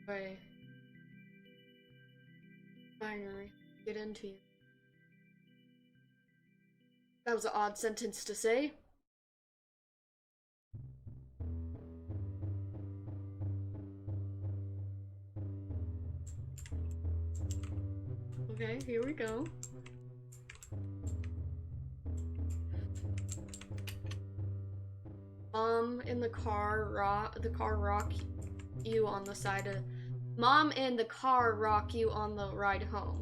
Right. Finally, get into you. That was an odd sentence to say. Okay, here we go. Mom in the car rock you on the side of Mom in the car rock you on the ride home.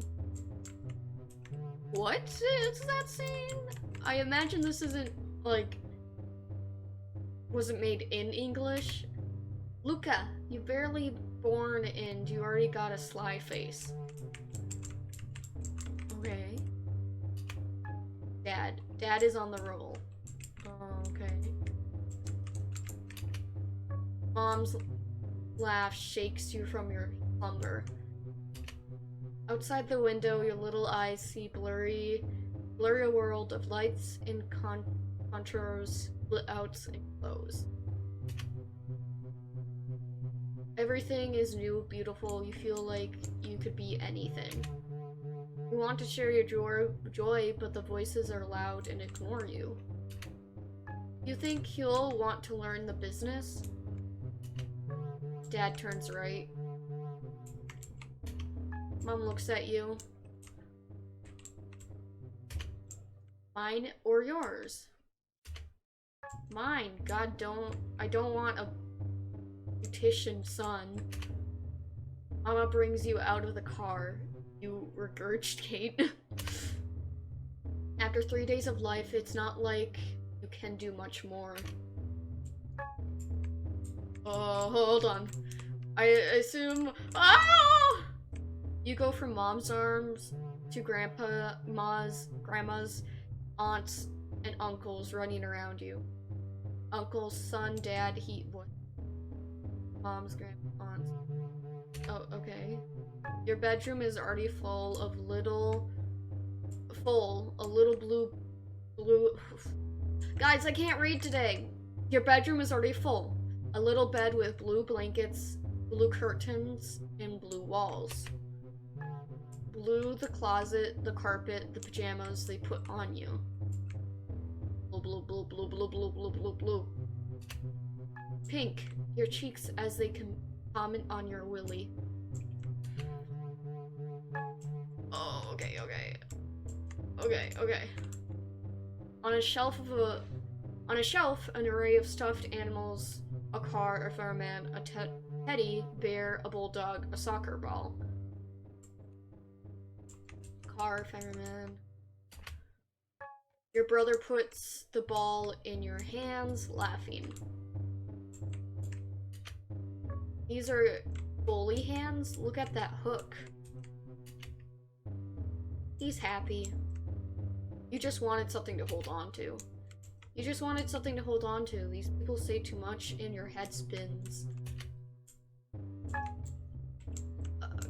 What is that scene? I imagine this isn't like wasn't made in English. Luca, you barely born and you already got a sly face. Okay. Dad is on the roll. Okay. Mom's laugh shakes you from your slumber. Outside the window, your little eyes see blurry world of lights and contours, split outs and close. Everything is new, beautiful. You feel like you could be anything. You want to share your joy, but the voices are loud and ignore you. You think he'll want to learn the business? Dad turns right. Mom looks at you. Mine or yours? Mine. God, I don't want a beautician son. Mama brings you out of the car. You regurgitate. After 3 days of life, it's not like you can do much more. Oh, hold on. I assume. Oh! You go from mom's arms to grandma's, aunts, and uncles running around you. Uncles, son, dad, what? Mom's, grandma, aunts. Oh, okay. Your bedroom is already full of a little blue. Guys, I can't read today. Your bedroom is already full. A little bed with blue blankets, blue curtains, and blue walls. Blue, the closet, the carpet, the pajamas they put on you. Blue, blue, blue, blue, blue, blue, blue, blue, blue. Pink, your cheeks as they can comment on your willy. Oh, okay. On a shelf, an array of stuffed animals, a car, a fireman, a teddy bear, a bulldog, a soccer ball. Car, fireman. Your brother puts the ball in your hands, laughing. These are bully hands. Look at that hook. He's happy. You just wanted something to hold on to. These people say too much and your head spins.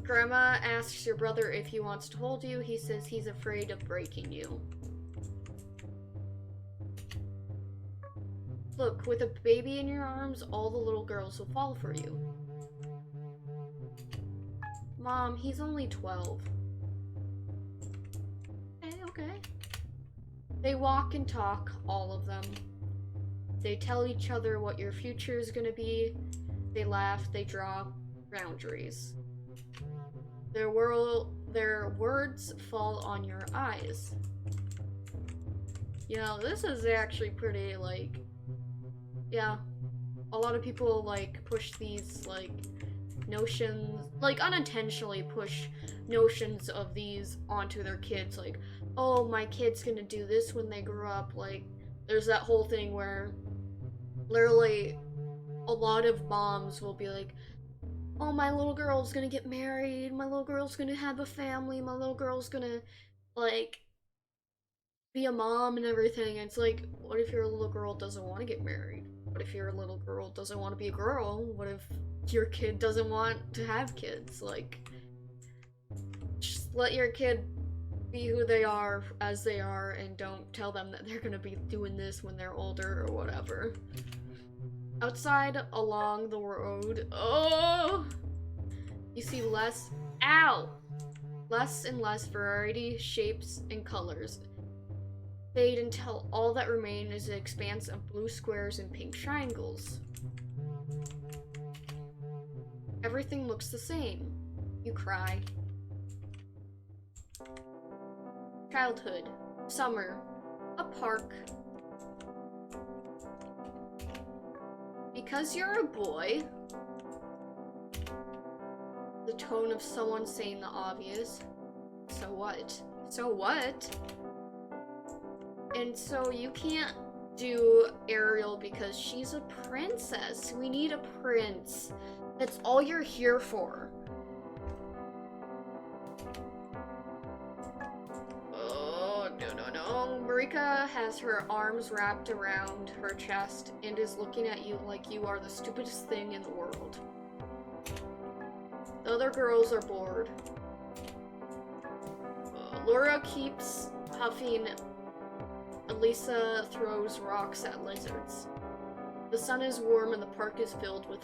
Grandma asks your brother if he wants to hold you. He says he's afraid of breaking you. Look, with a baby in your arms, all the little girls will fall for you. Mom, he's only 12. Okay. They walk and talk, all of them. They tell each other what your future is gonna be. They laugh, they draw boundaries. Their words fall on your eyes. You know, this is actually pretty, like, yeah. A lot of people, like, push these, like, notions, like, unintentionally push notions of these onto their kids, like, oh, my kid's gonna do this when they grow up. Like, there's that whole thing where literally a lot of moms will be like, oh, my little girl's gonna get married, my little girl's gonna have a family, my little girl's gonna, like, be a mom and everything. And it's like, what if your little girl doesn't want to get married? What if your little girl doesn't want to be a girl? What if your kid doesn't want to have kids? Like, just let your kid be who they are as they are, and don't tell them that they're gonna be doing this when they're older or whatever. Outside along the road, oh, You see less, ow! Less and less variety, shapes, and colors fade until all that remain is an expanse of blue squares and pink triangles. Everything looks the same. You cry. Childhood. Summer. A park. Because you're a boy. The tone of someone saying the obvious. So what? So what? And so you can't do Ariel because she's a princess. We need a prince. That's all you're here for. Oh, no. Marika has her arms wrapped around her chest and is looking at you like you are the stupidest thing in the world. The other girls are bored. Laura keeps huffing. Elisa throws rocks at lizards. The sun is warm and the park is filled with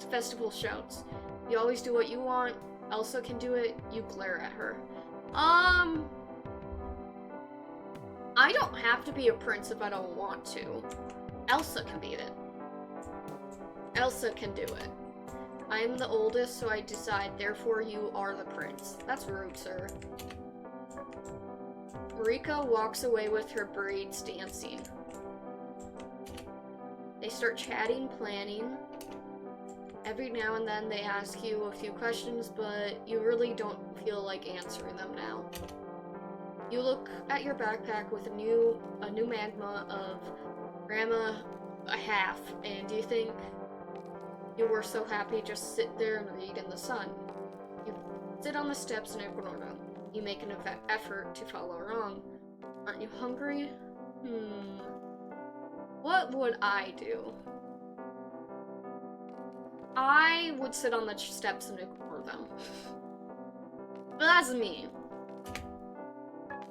festival shouts. You always do what you want. Elsa can do it. You glare at her. I don't have to be a prince if I don't want to. Elsa can be it. Elsa can do it. I'm the oldest, so I decide, therefore you are the prince. That's rude, sir. Marika walks away with her braids dancing. They start chatting, planning. Every now and then they ask you a few questions, but you really don't feel like answering them now. You look at your backpack with a new magma of Grandma a half, and you think you were so happy just sit there and read in the sun. You sit on the steps and ignore them. You make an effort to follow along. Aren't you hungry? What would I do? I would sit on the steps and ignore them. But that's me.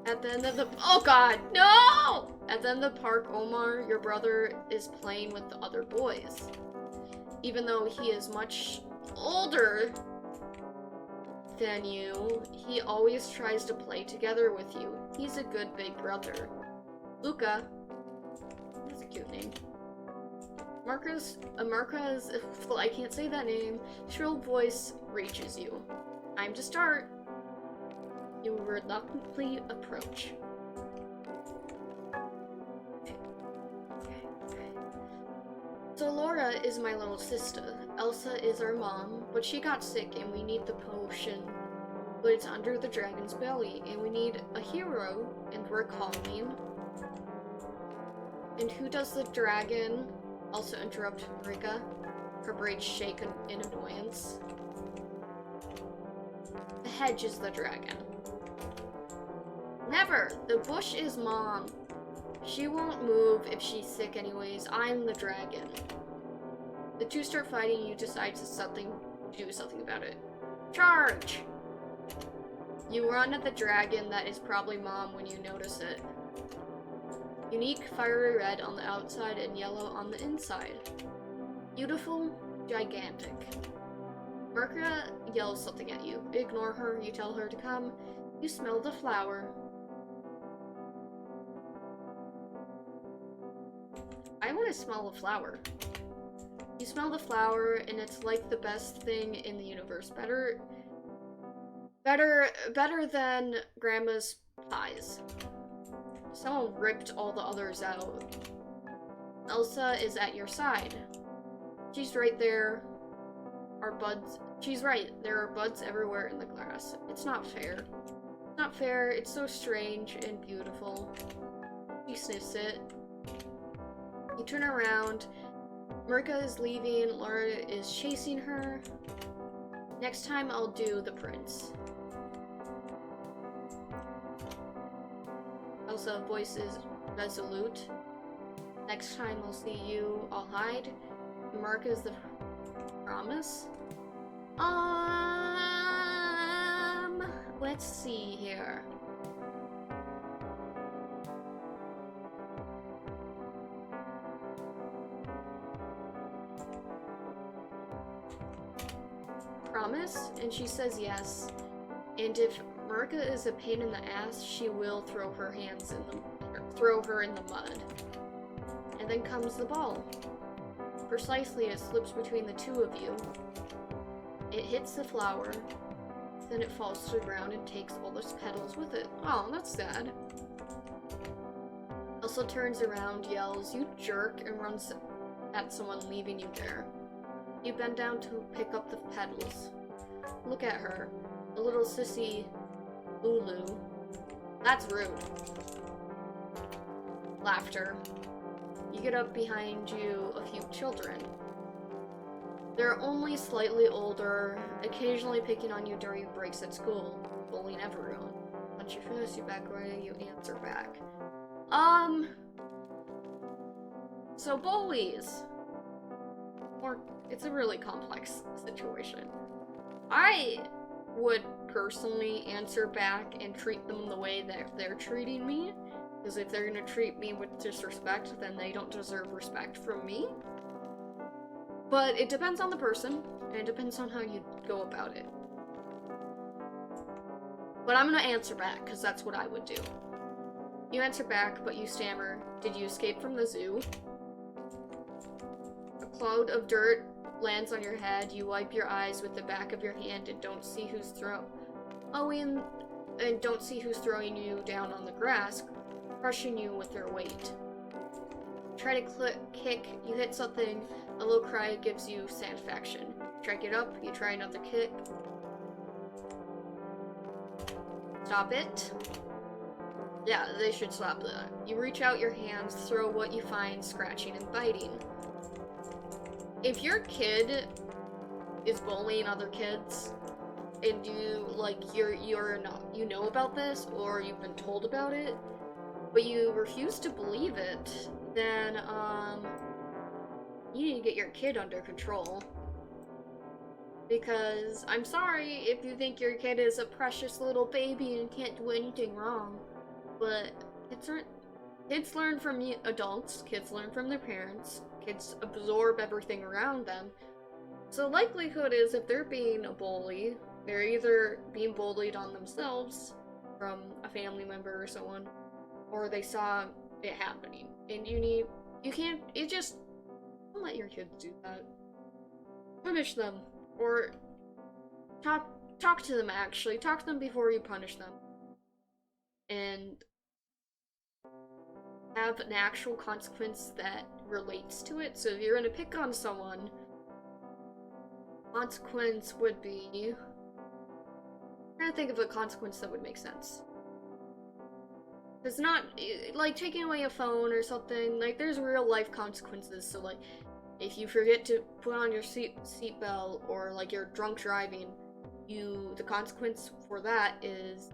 At the end of the— oh god, no! At the end of the park, Omar, your brother, is playing with the other boys. Even though he is much older than you, he always tries to play together with you. He's a good big brother. Luca, that's a cute name. Marca's, I can't say that name, shrill voice reaches you. Time to start. You reluctantly approach. So Laura is my little sister. Elsa is our mom, but she got sick and we need the potion. But it's under the dragon's belly, and we need a hero, and we're calling. And who does the dragon? Also interrupt Marika. Her braids shake in annoyance. The hedge is the dragon. Never! The bush is mom. She won't move if she's sick anyways. I'm the dragon. The two start fighting. You decide to do something about it. Charge! You run at the dragon that is probably mom when you notice it. Unique fiery red on the outside and yellow on the inside. Beautiful, gigantic. Marika yells something at you. Ignore her. You tell her to come. You smell the flower. I want to smell the flower. You smell the flower, and it's like the best thing in the universe. Better than Grandma's pies. Someone ripped all the others out. Elsa is at your side. She's right there. She's right. There are buds everywhere in the grass. It's not fair. It's not fair. It's so strange and beautiful. She sniffs it. You turn around. Marika is leaving. Laura is chasing her. Next time I'll do the prince. Elsa voice is resolute. Next time I'll see you, I'll hide. Marika is the promise. Let's see here. promise? And she says yes. And if Marika is a pain in the ass, she will throw her in the mud. And then comes the ball. Precisely, it slips between the two of you. It hits the flower, then it falls to the ground and takes all those petals with it. Oh, that's sad. Elsa turns around, yells, "You jerk," and runs at someone, leaving you there. You bend down to pick up the petals. Look at her, a little sissy Lulu. That's rude. Laughter. You get up behind you a few children. They're only slightly older, occasionally picking on you during breaks at school, bullying everyone. Once you finish, you back away, you answer back. So bullies. Or, it's a really complex situation. I would personally answer back and treat them the way that they're treating me. Because if they're gonna treat me with disrespect, then they don't deserve respect from me. But it depends on the person, and it depends on how you go about it. But I'm gonna answer back, because that's what I would do. You answer back, but you stammer, "Did you escape from the zoo?" A cloud of dirt lands on your head. You wipe your eyes with the back of your hand and don't see who's don't see who's throwing you down on the grass, crushing you with their weight. Try to kick, you hit something, a low cry gives you satisfaction. Try to get up, you try another kick. Stop it. Yeah, they should stop that. You reach out your hands, throw what you find, scratching and biting. If your kid is bullying other kids, and you know about this, or you've been told about it, but you refuse to believe it, then, you need to get your kid under control. Because, I'm sorry if you think your kid is a precious little baby and can't do anything wrong, but kids learn from adults, kids learn from their parents, kids absorb everything around them. So likelihood is if they're being a bully, they're either being bullied on themselves from a family member or someone, or they saw it happening. And don't let your kids do that. Punish them. Or talk to them actually. Talk to them before you punish them. And have an actual consequence that relates to it. So if you're gonna pick on someone, consequence would be... I'm trying to think of a consequence that would make sense. It's not, like, taking away a phone or something, like, there's real life consequences, so, like, if you forget to put on your seatbelt, or, like, you're drunk driving, the consequence for that is,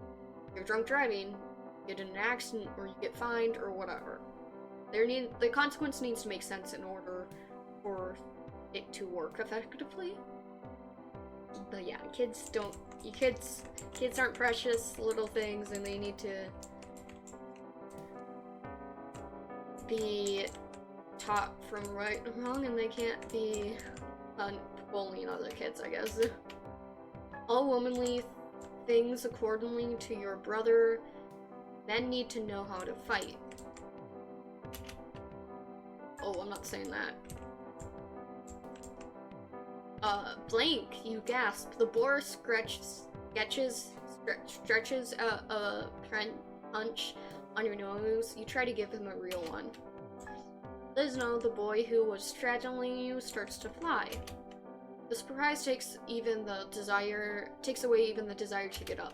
you're drunk driving, you get in an accident, or you get fined, or whatever. The consequence needs to make sense in order for it to work effectively. But yeah, kids aren't precious little things, and they need to be taught from right and wrong, and they can't be bullying other kids, I guess. All womanly things accordingly to your brother. Men need to know how to fight. Oh, I'm not saying that. Blank, you gasp. The boar stretches a punch on your nose. You try to give him a real one. Lizno, the boy who was straddling you, starts to fly. The surprise takes away even the desire to get up.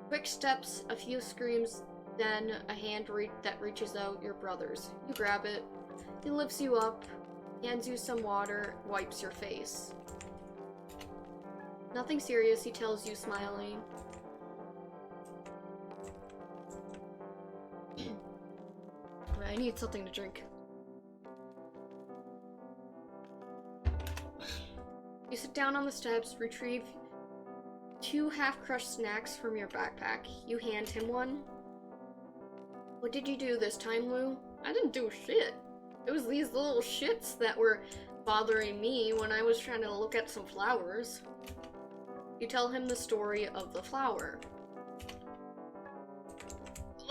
Quick steps, a few screams, then a hand that reaches out your brother's. You grab it. He lifts you up, hands you some water, wipes your face. Nothing serious, he tells you, smiling. I need something to drink. You sit down on the steps, retrieve 2 half-crushed snacks from your backpack. You hand him one. What did you do this time, Lou? I didn't do shit. It was these little shits that were bothering me when I was trying to look at some flowers. You tell him the story of the flower.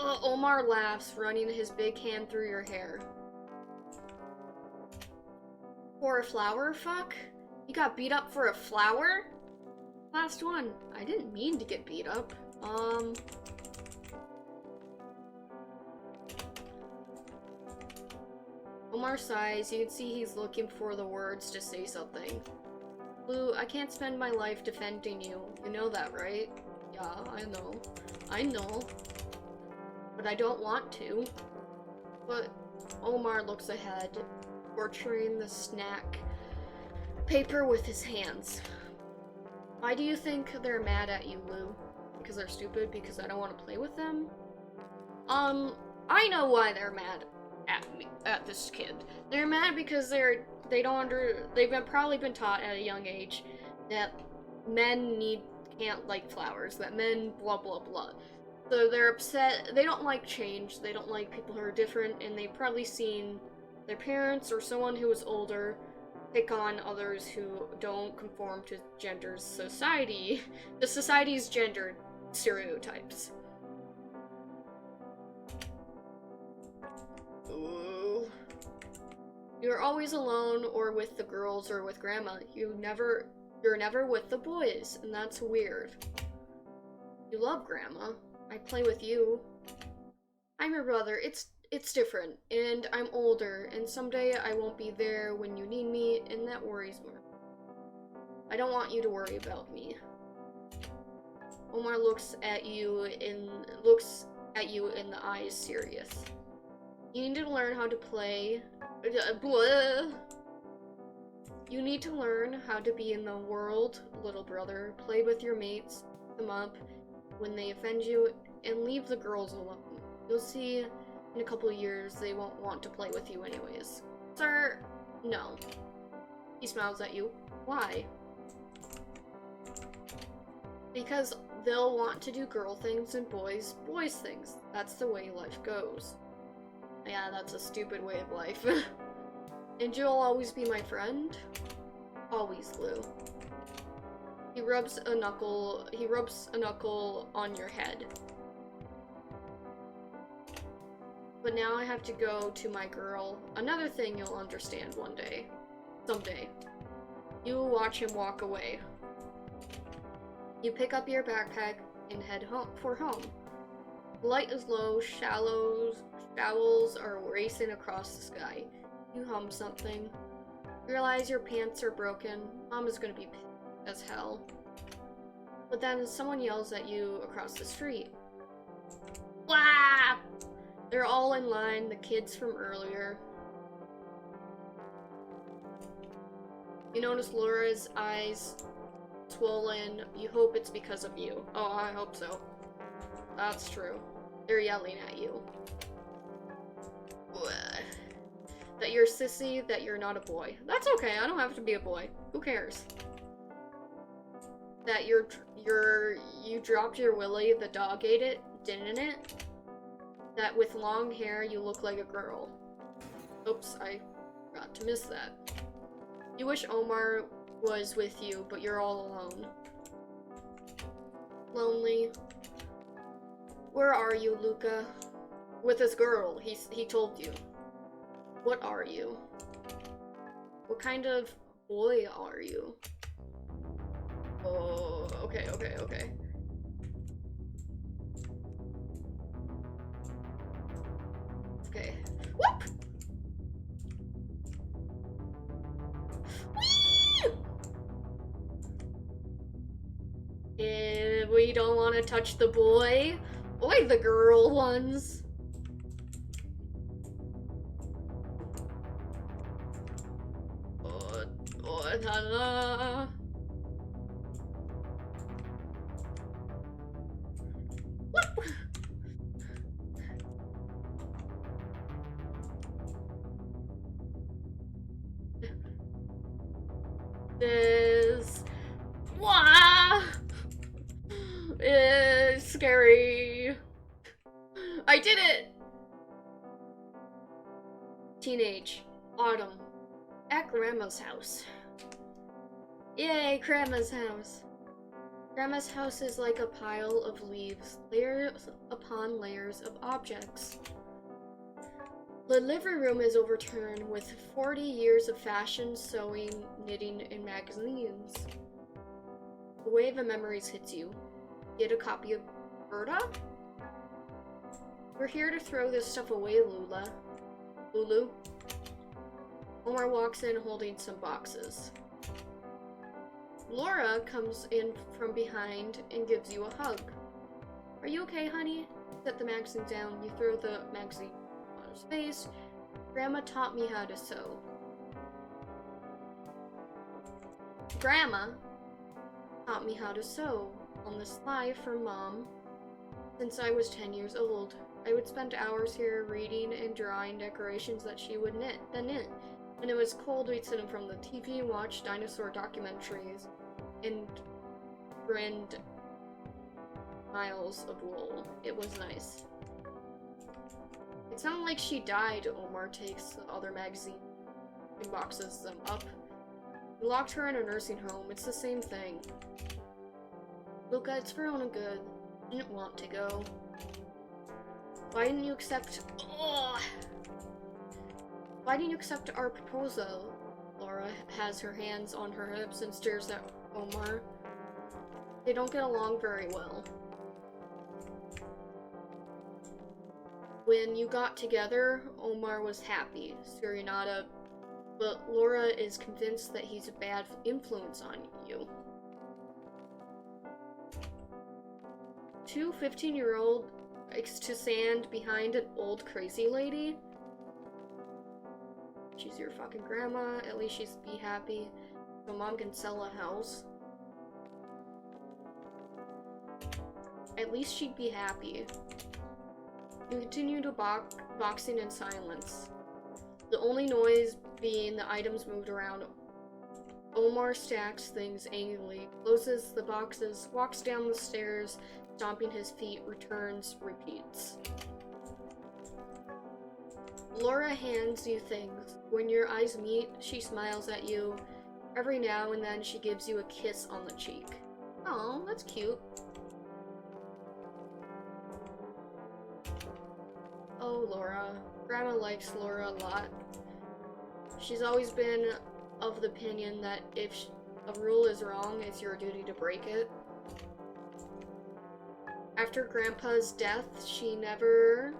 Omar laughs, running his big hand through your hair. For a flower, fuck? You got beat up for a flower? Last one. I didn't mean to get beat up. Omar sighs. You can see he's looking for the words to say something. Blue, I can't spend my life defending you. You know that, right? Yeah, I know. I know. But I don't want to. But Omar looks ahead, torturing the snack paper with his hands. Why do you think they're mad at you, Lou? Because they're stupid? Because I don't want to play with them? I know why they're mad at me, at this kid. They're mad because they've probably been taught at a young age that men can't like flowers, that men blah blah blah. So they're upset. They don't like change. They don't like people who are different, and they've probably seen their parents or someone who is older pick on others who don't conform to the society's gendered stereotypes. Ooh. You're always alone or with the girls or with grandma. You're never with the boys, and that's weird. You love grandma. I play with you. I'm your brother. It's different, and I'm older, and someday I won't be there when you need me, and that worries me. I don't want you to worry about me. Omar looks at you in the eyes, serious. You need to learn how to play. You need to learn how to be in the world, little brother. Play with your mates, pick them up when they offend you, and leave the girls alone. You'll see in a couple of years they won't want to play with you anyways. Sir, no. He smiles at you. Why? Because they'll want to do girl things and boys things. That's the way life goes. Yeah, that's a stupid way of life. And you'll always be my friend? Always, Lou. He rubs a knuckle on your head. But now I have to go to my girl. Another thing you'll understand one day. Someday. You will watch him walk away. You pick up your backpack and head for home. The light is low, showers are racing across the sky. You hum something. Realize your pants are broken. Mom is gonna be pissed as hell. But then someone yells at you across the street. Wah! They're all in line, the kids from earlier. You notice Laura's eyes swollen. You hope it's because of you. Oh, I hope so. That's true. They're yelling at you. That you're sissy, that you're not a boy. That's okay, I don't have to be a boy. Who cares? That you dropped your willy, the dog ate it, didn't it? That with long hair, you look like a girl. Oops, I forgot to miss that. You wish Omar was with you, but you're all alone. Lonely. Where are you, Luca? With this girl, he told you. What are you? What kind of boy are you? Oh, okay. Okay. Whoop! Whee! We don't want to touch the boy. Oi, the girl ones. Ta-da. This is scary. I did it. Teenage, autumn, At Grandma's house. Yay, Grandma's house. Grandma's house is like a pile of leaves, layers upon layers of objects. The living room is overturned with 40 years of fashion, sewing, knitting, and magazines. A wave of memories hits you. Get a copy of Berta? We're here to throw this stuff away, Lulu. Omar walks in holding some boxes. Laura comes in from behind and gives you a hug. Are you okay, honey? Set the magazine down. You throw the magazine on his face. Grandma taught me how to sew. Grandma taught me how to sew on the sly for Mom. Since I was 10 years old, I would spend hours here reading and drawing decorations that she would knit. When it was cold, we'd sit in front of the TV and watch dinosaur documentaries and grind miles of wool. It was nice. It sounded like she died. Omar takes the other magazine and boxes them up. We locked her in a nursing home. It's the same thing. Luca, it's for own good. I didn't want to go. Why didn't you accept... Ugh. Why didn't you accept our proposal? Laura has her hands on her hips and stares at Omar. They don't get along very well. When you got together, Omar was happy, Serenata, but Laura is convinced that he's a bad influence on you. Two 15-year-olds likes to stand behind an old crazy lady. She's your fucking grandma. At least she's be happy. So Mom can sell a house. At least she'd be happy. You continue to boxing in silence. The only noise being the items moved around. Omar stacks things angrily, closes the boxes, walks down the stairs, stomping his feet, returns, repeats. Laura hands you things. When your eyes meet, she smiles at you. Every now and then, she gives you a kiss on the cheek. Oh, that's cute. Oh, Laura. Grandma likes Laura a lot. She's always been of the opinion that if a rule is wrong, it's your duty to break it. After Grandpa's death, she never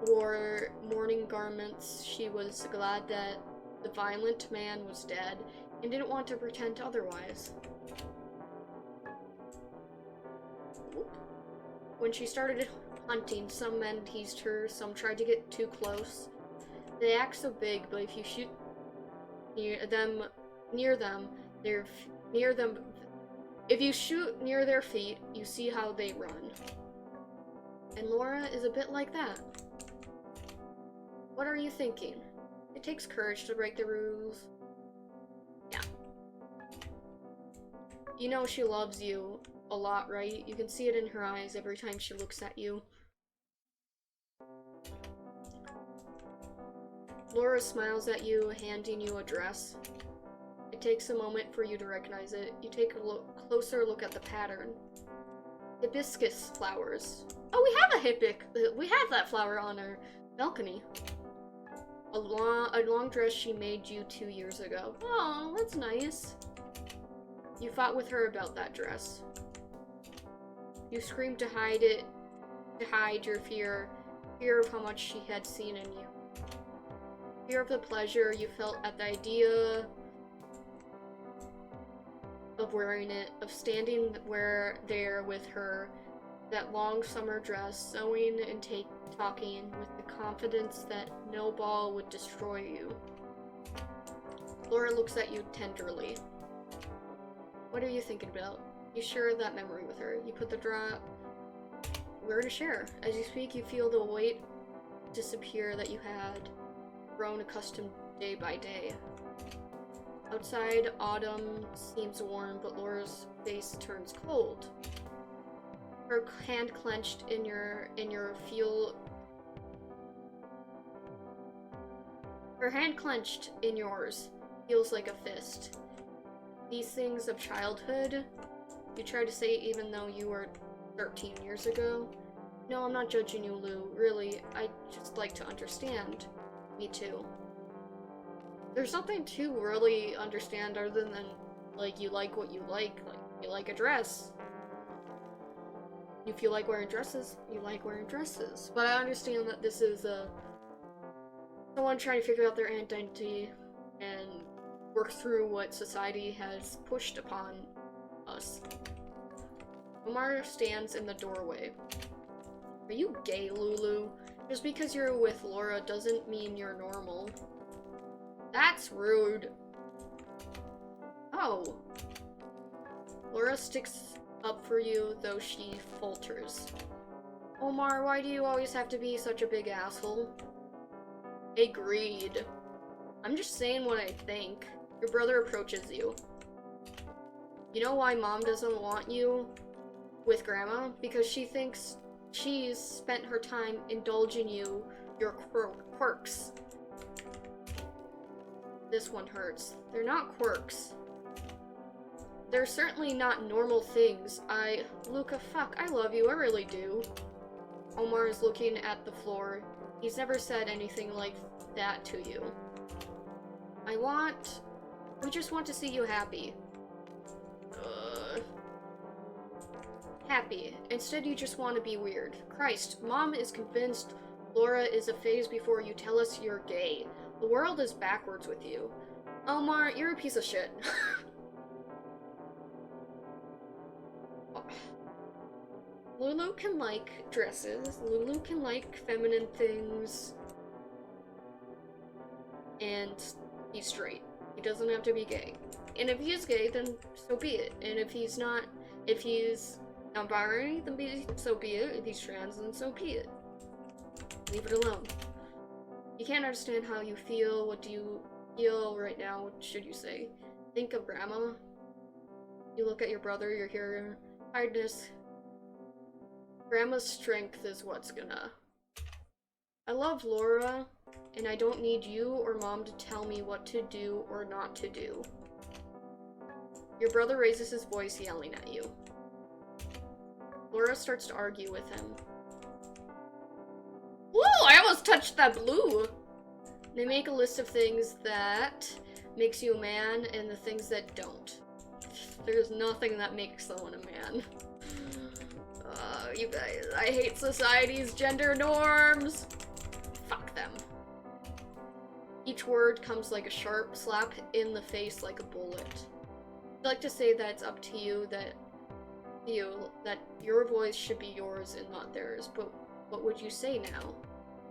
wore mourning garments. She was glad that the violent man was dead and didn't want to pretend otherwise. When she started hunting, some men teased her, some tried to get too close. They act so big, but if you shoot if you shoot near their feet, you see how they run. And Laura is a bit like that. What are you thinking? It takes courage to break the rules. Yeah. You know she loves you a lot, right? You can see it in her eyes every time she looks at you. Laura smiles at you, handing you a dress. It takes a moment for you to recognize it. You take a closer look at the pattern. Hibiscus flowers. Oh, we have that flower on our balcony. A long dress she made you 2 years ago. Oh, that's nice. You fought with her about that dress. You screamed to hide it, to hide your fear of how much she had seen in you. Fear of the pleasure you felt at the idea of wearing it, of standing there with her, that long summer dress, sewing and talking with the confidence that no ball would destroy you. Laura looks at you tenderly. What are you thinking about? You share that memory with her. You put the we're to share. As you speak, you feel the weight disappear that you had grown accustomed day by day. Outside, autumn seems warm, but Laura's face turns cold. Her hand clenched in your Her hand clenched in yours feels like a fist. These things of childhood, you tried to say even though you were 13 years ago. No, I'm not judging you, Lou. Really, I just like to understand. Me too. There's nothing to really understand other than, like, you like what you like you like a dress. If you like wearing dresses, you like wearing dresses. But I understand that this is, someone trying to figure out their identity and work through what society has pushed upon us. Omar stands in the doorway. Are you gay, Lulu? Just because you're with Laura doesn't mean you're normal. That's rude. Oh. Laura sticks up for you, though she falters. Omar, why do you always have to be such a big asshole? Agreed. I'm just saying what I think. Your brother approaches you. You know why Mom doesn't want you with Grandma? Because she thinks she's spent her time indulging your quirks. This one hurts. They're not quirks. They're certainly not normal things. Luca, fuck, I love you, I really do. Omar is looking at the floor. He's never said anything like that to you. We just want to see you happy. Happy. Instead, you just want to be weird. Christ, Mom is convinced Laura is a phase before you tell us you're gay. The world is backwards with you. Omar, you're a piece of shit. Lulu can like dresses. Lulu can like feminine things. And he's straight. He doesn't have to be gay. And if he is gay, then so be it. And if he's non-binary, then so be it. If he's trans, then so be it. Leave it alone. You can't understand how you feel. What do you feel right now? What should you say? Think of Grandma. You look at your brother, you hear tiredness. Grandma's strength is what's gonna. I love Laura, and I don't need you or Mom to tell me what to do or not to do. Your brother raises his voice, yelling at you. Laura starts to argue with him. Whoa, I almost touched that blue! They make a list of things that makes you a man and the things that don't. There's nothing that makes someone a man. You guys, I hate society's gender norms. Fuck them. Each word comes like a sharp slap in the face like a bullet. I'd like to say that it's up to you that your voice should be yours and not theirs, but what would you say now?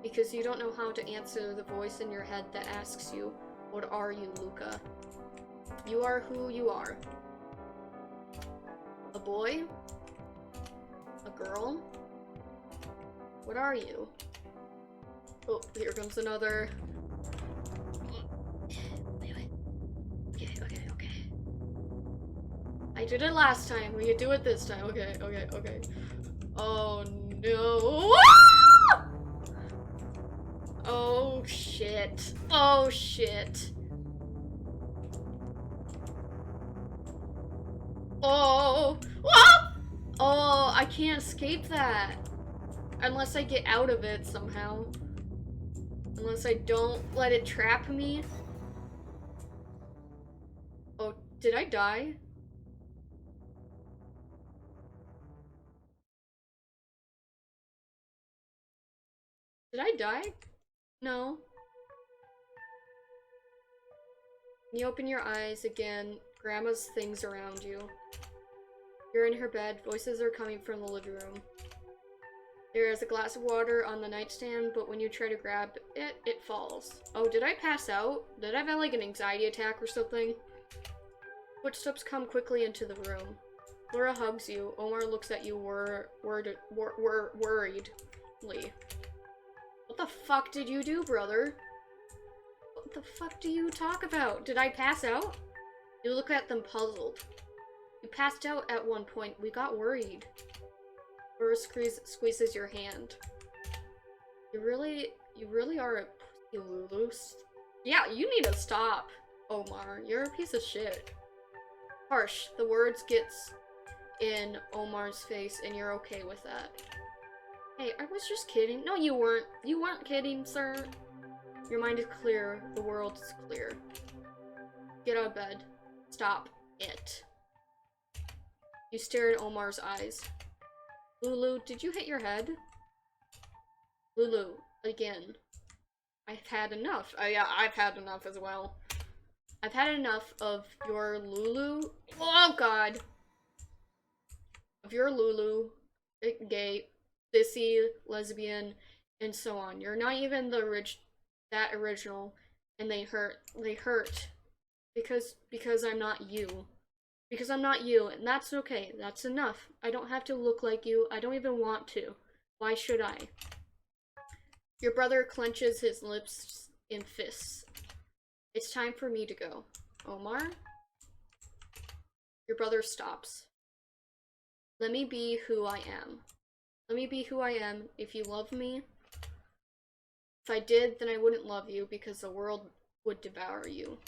Because you don't know how to answer the voice in your head that asks you, what are you, Luca? You are who you are. A boy? A girl? What are you? Oh, here comes another. Okay. I did it last time. We could do it this time. Okay. Oh no. Ah! Oh shit. Oh, ah! Oh, I can't escape that. Unless I get out of it somehow. Unless I don't let it trap me. Oh, did I die? Did I die? No. You open your eyes again. Grandma's things around you. You're in her bed. Voices are coming from the living room. There is a glass of water on the nightstand, but when you try to grab it, it falls. Oh, did I pass out? Did I have like an anxiety attack or something? Footsteps come quickly into the room. Laura hugs you. Omar looks at you worriedly. What the fuck did you do, brother? What the fuck do you talk about? Did I pass out? You look at them puzzled. You passed out at one point. We got worried. Laura squeezes your hand. You really are a pussy, Lulu. Yeah, you need to stop, Omar. You're a piece of shit. Harsh. The words gets in Omar's face, and you're okay with that. Hey, I was just kidding. No, you weren't. You weren't kidding, sir. Your mind is clear. The world is clear. Get out of bed. Stop it. You stare at Omar's eyes. Lulu, did you hit your head? Lulu, again. I've had enough. Yeah, I've had enough as well. I've had enough of your Lulu. Oh, God. Of your Lulu, gay, sissy, lesbian, and so on. You're not even that original, and they hurt. They hurt. Because I'm not you. Because I'm not you, and that's okay. That's enough. I don't have to look like you. I don't even want to. Why should I? Your brother clenches his lips in fists. It's time for me to go. Omar? Your brother stops. Let me be who I am. Let me be who I am. If you love me. If I did, then I wouldn't love you because the world would devour you.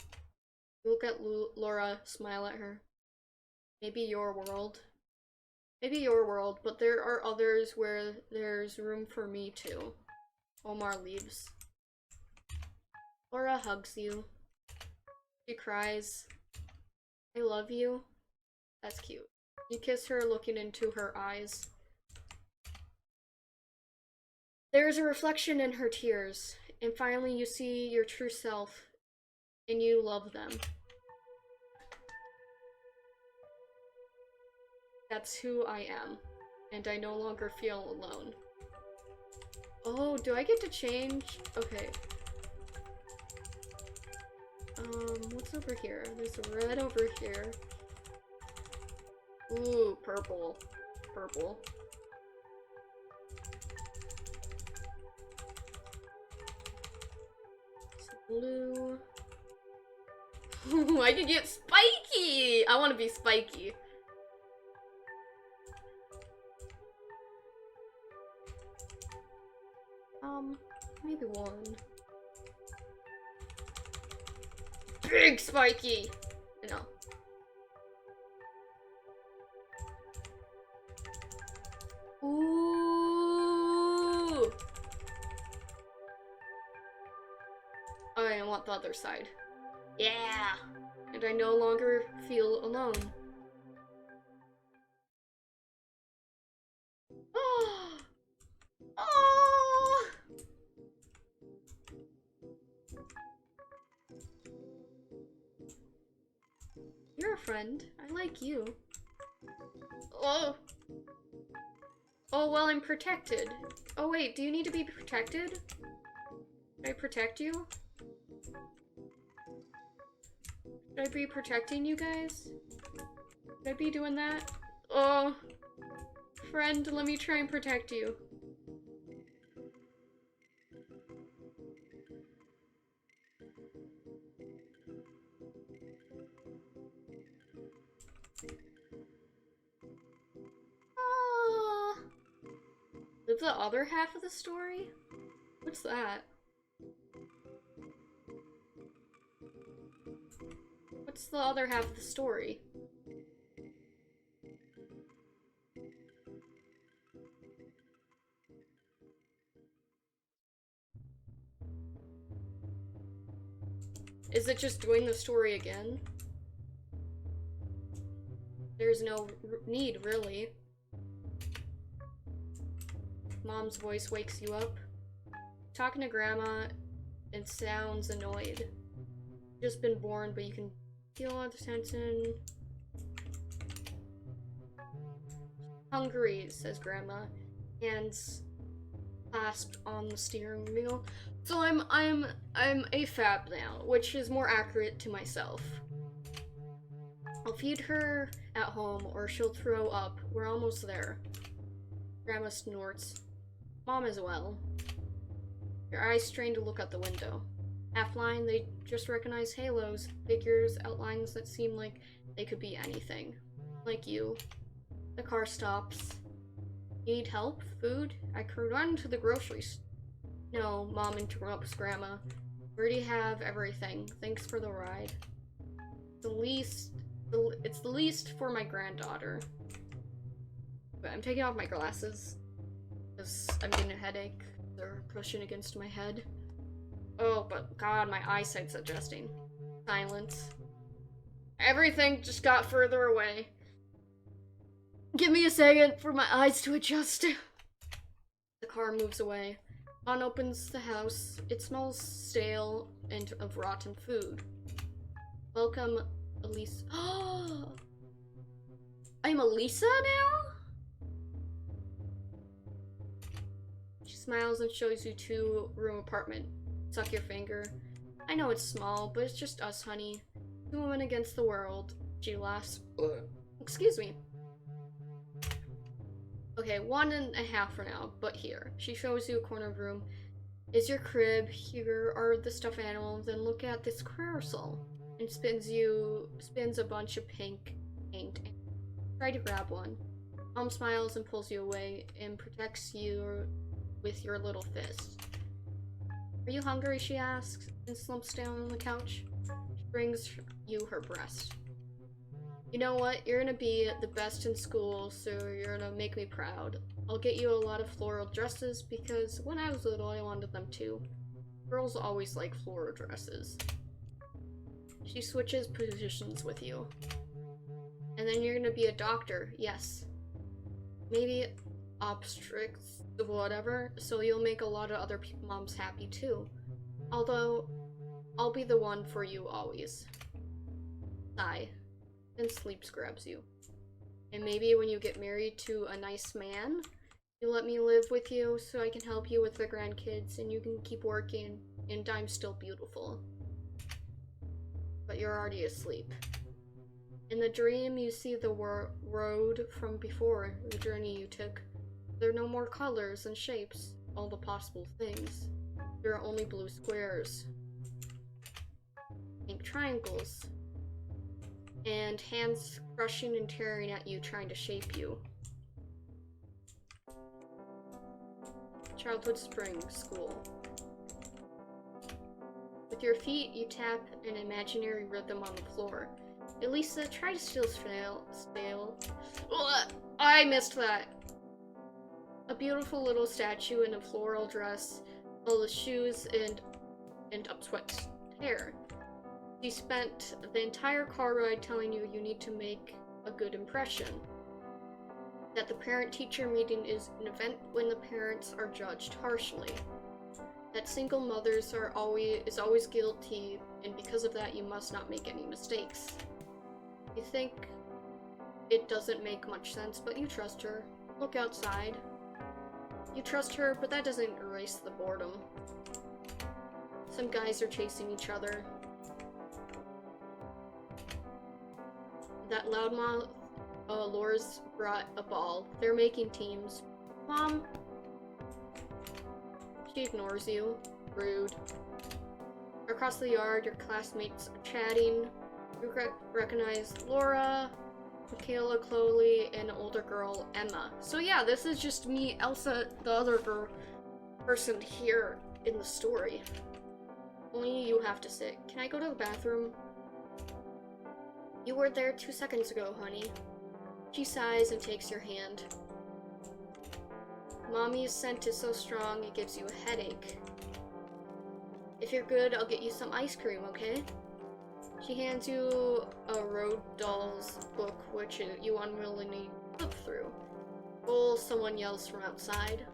Look at Laura, smile at her. Maybe your world. Maybe your world, but there are others where there's room for me too. Omar leaves. Laura hugs you. She cries. I love you. That's cute. You kiss her, looking into her eyes. There's a reflection in her tears, and finally you see your true self, and you love them. That's who I am, and I no longer feel alone. Oh, do I get to change? Okay. What's over here? There's a red over here. Ooh, purple. Purple. Blue. Ooh, I could get spiky! I want to be spiky. Maybe one. Big spiky! No. Ooh! I want the other side. Yeah! And I no longer feel alone. Oh! Oh! You're a friend. I like you. Oh! Oh, well, I'm protected. Oh, wait, do you need to be protected? Should I protect you? Should I be protecting you guys? Should I be doing that? Oh, friend, let me try and protect you. Ah. Is the other half of the story? What's that? What's the other half of the story? Is it just doing the story again? There's no need, really. Mom's voice wakes you up. Talking to Grandma, and sounds annoyed. Just been born, but you can feel all the tension. Hungry, says Grandma, hands clasped on the steering wheel. So I'm AFAB now, which is more accurate to myself. I'll feed her at home, or she'll throw up. We're almost there. Grandma snorts. Mom as well. Your eyes strain to look out the window. Half blind, they just recognize halos, figures, outlines that seem like they could be anything. Like you. The car stops. You need help? Food? I could run to the grocery store. No, Mom interrupts Grandma. Already have everything. Thanks for the ride. It's the least for my granddaughter. But I'm taking off my glasses because I'm getting a headache. They're pushing against my head. Oh, but God, my eyesight's adjusting. Silence. Everything just got further away. Give me a second for my eyes to adjust. The car moves away. Han opens the house. It smells stale and of rotten food. Welcome, Elisa. Oh, I'm Elisa now? She smiles and shows you 2-room apartment. Suck your finger. I know it's small, but it's just us, honey. 2 women against the world. She laughs. Excuse me. Okay, 1.5 for now, but here. She shows you a corner of room. Is your crib. Here are the stuffed animals, and look at this carousel. And spins a bunch of pink paint. Try to grab one. Mom smiles and pulls you away and protects you with your little fist. Are you hungry? She asks and slumps down on the couch. She brings you her breast. You know what? You're gonna be the best in school, so you're gonna make me proud. I'll get you a lot of floral dresses because when I was little, I wanted them too. Girls always like floral dresses. She switches positions with you. And then you're gonna be a doctor, yes. Maybe obstetrics, whatever, so you'll make a lot of other moms happy too. Although, I'll be the one for you always. Sigh. Then sleep grabs you. And maybe when you get married to a nice man, you let me live with you so I can help you with the grandkids and you can keep working and I'm still beautiful. But you're already asleep. In the dream, you see the road from before, the journey you took. There are no more colors and shapes, all the possible things. There are only blue squares, pink triangles, and hands crushing and tearing at you, trying to shape you. Childhood spring school. With your feet, you tap an imaginary rhythm on the floor. Elisa, try to still stale. Ugh, I missed that. A beautiful little statue in a floral dress, all the shoes and upswept hair. She spent the entire car ride telling you you need to make a good impression. That the parent-teacher meeting is an event when the parents are judged harshly. That single mothers are always guilty, and because of that you must not make any mistakes. You think it doesn't make much sense, but you trust her. Look outside. You trust her, but that doesn't erase the boredom. Some guys are chasing each other. That loudmouth Laura's brought a ball. They're making teams. Mom. She ignores you. Rude. Across the yard, your classmates are chatting. You recognize Laura, Michaela, Chloe, and an older girl, Emma. So yeah, this is just me, Elsa, the other person here in the story. Only you have to sit. Can I go to the bathroom? You were there 2 seconds ago, honey. She sighs and takes your hand. Mommy's scent is so strong it gives you a headache. If you're good, I'll get you some ice cream, okay? She hands you a Road Dolls book, which you unwillingly flip through. Bull, someone yells from outside.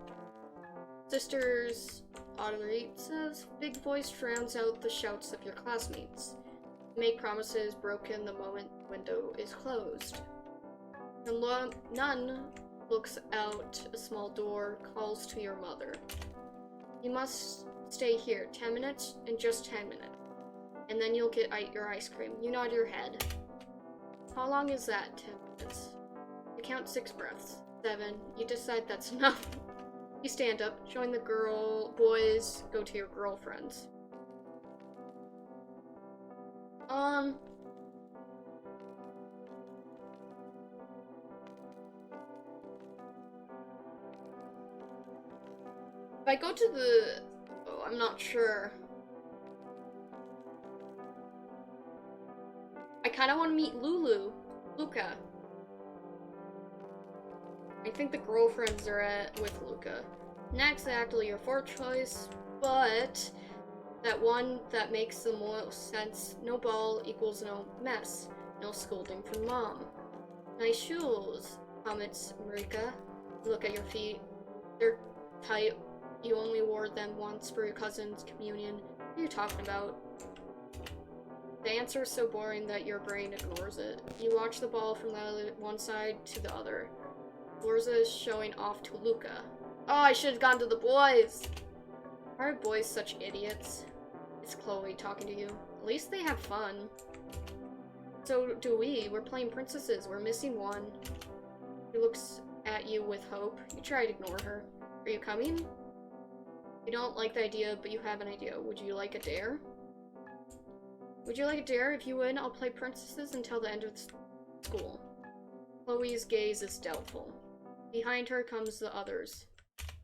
Sisters, Audrey's big voice drowns out the shouts of your classmates. Make promises broken the moment the window is closed. The nun looks out a small door, calls to your mother. You must stay here 10 minutes and just 10 minutes. And then you'll get your ice cream. You nod your head. How long is that? 10 minutes. You count 6 breaths. 7. You decide that's enough. You stand up, showing the boys go to your girlfriends. If I go to the... Oh, I'm not sure. I want to meet Luca. I think the girlfriends are with Luca. Not exactly your fourth choice, but that one that makes the most sense. No ball equals no mess. No scolding from mom. Nice shoes, comments Marika. Look at your feet. They're tight. You only wore them once for your cousin's communion. What are you talking about? The answer is so boring that your brain ignores it. You watch the ball from the one side to the other. Lorza is showing off to Luca. Oh, I should have gone to the boys! Why are boys such idiots? It's Chloe talking to you. At least they have fun. So do we. We're playing princesses. We're missing one. She looks at you with hope. You try to ignore her. Are you coming? You don't like the idea, but you have an idea. Would you like a dare? Would you like a dare? If you win, I'll play princesses until the end of school. Chloe's gaze is doubtful. Behind her comes the others.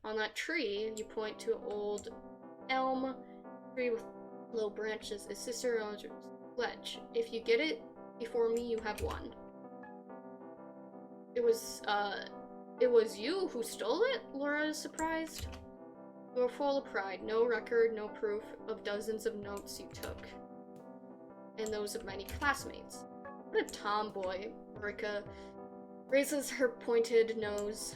On that tree, you point to an old elm tree with low branches. Is Sister Audra's pledge. If you get it before me, you have won. It was you who stole it? Laura is surprised. You were full of pride. No record, no proof of dozens of notes you took. And those of many classmates. What a tomboy, Marika raises her pointed nose.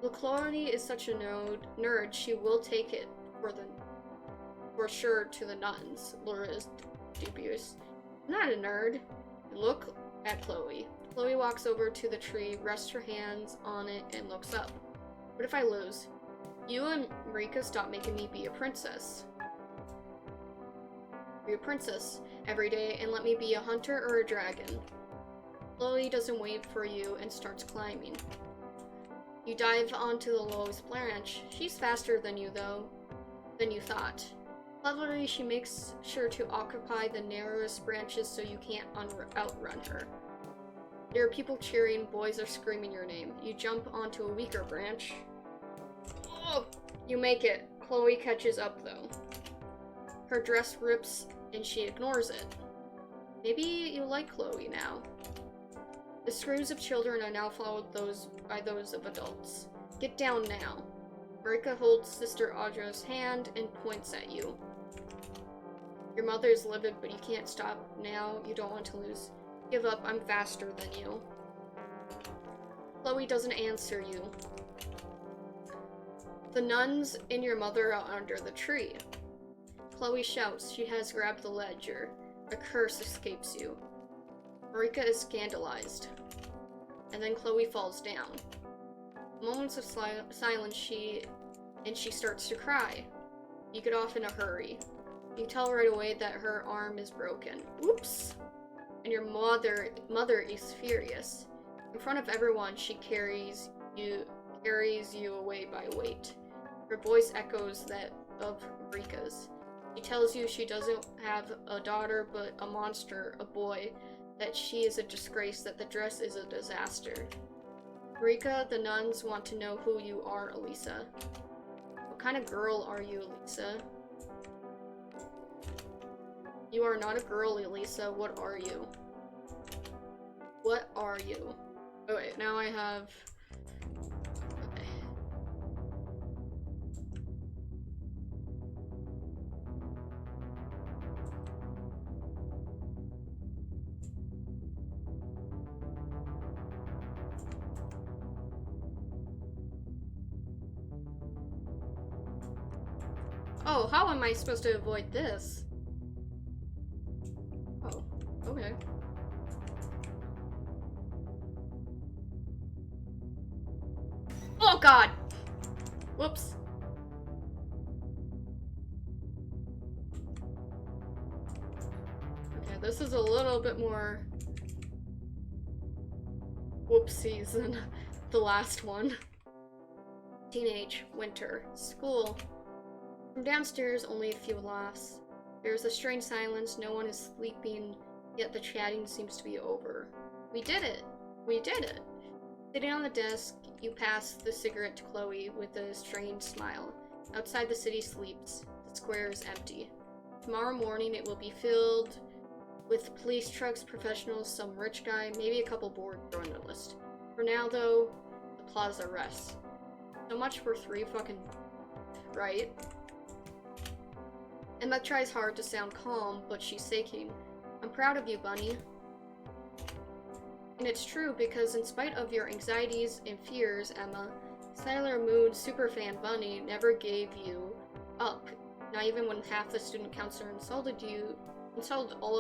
Well, Chloe is such a nerd, she will take it for sure to the nuns. Laura is dubious. I'm not a nerd. Look at Chloe. Chloe walks over to the tree, rests her hands on it, and looks up. What if I lose? You and Marika stop making me be a princess. Be a princess every day and let me be a hunter or a dragon. Chloe doesn't wait for you and starts climbing. You dive onto the lowest branch. She's faster than you, though, than you thought. Cleverly, she makes sure to occupy the narrowest branches so you can't outrun her. There are people cheering, boys are screaming your name. You jump onto a weaker branch. Oh, you make it. Chloe catches up, though. Her dress rips and she ignores it. Maybe you like Chloe now. The screams of children are now followed by those of adults. Get down now. Marika holds Sister Audra's hand and points at you. Your mother is livid, but you can't stop now. You don't want to lose. Give up, I'm faster than you. Chloe doesn't answer you. The nuns and your mother are under the tree. Chloe shouts. She has grabbed the ledger. A curse escapes you. Marika is scandalized. And then Chloe falls down. Moments of silence, she starts to cry. You get off in a hurry. You tell right away that her arm is broken. Oops! And your mother is furious. In front of everyone, she carries you away by weight. Her voice echoes that of Marika's. She tells you she doesn't have a daughter, but a monster, a boy, that she is a disgrace, that the dress is a disaster. Marika, the nuns want to know who you are, Elisa. What kind of girl are you, Elisa? You are not a girl, Elisa. What are you? What are you? Oh wait, now I have... Oh, how am I supposed to avoid this? Oh, okay. Oh god! Whoops. Okay, this is a little bit more whoopsies than the last one. Teenage, winter, school. From downstairs, only a few laughs. There is a strange silence, no one is sleeping, yet the chatting seems to be over. We did it! We did it! Sitting on the desk, you pass the cigarette to Chloe with a strange smile. Outside, the city sleeps. The square is empty. Tomorrow morning, it will be filled With police trucks, professionals, some rich guy, maybe a couple bored journalists. For now, though, the plaza rests. So much for 3 fucking... right? Emma tries hard to sound calm, but she's shaking. I'm proud of you, Bunny. And it's true, because in spite of your anxieties and fears, Emma, Sailor Moon superfan Bunny never gave you up. Not even when half the student council insulted all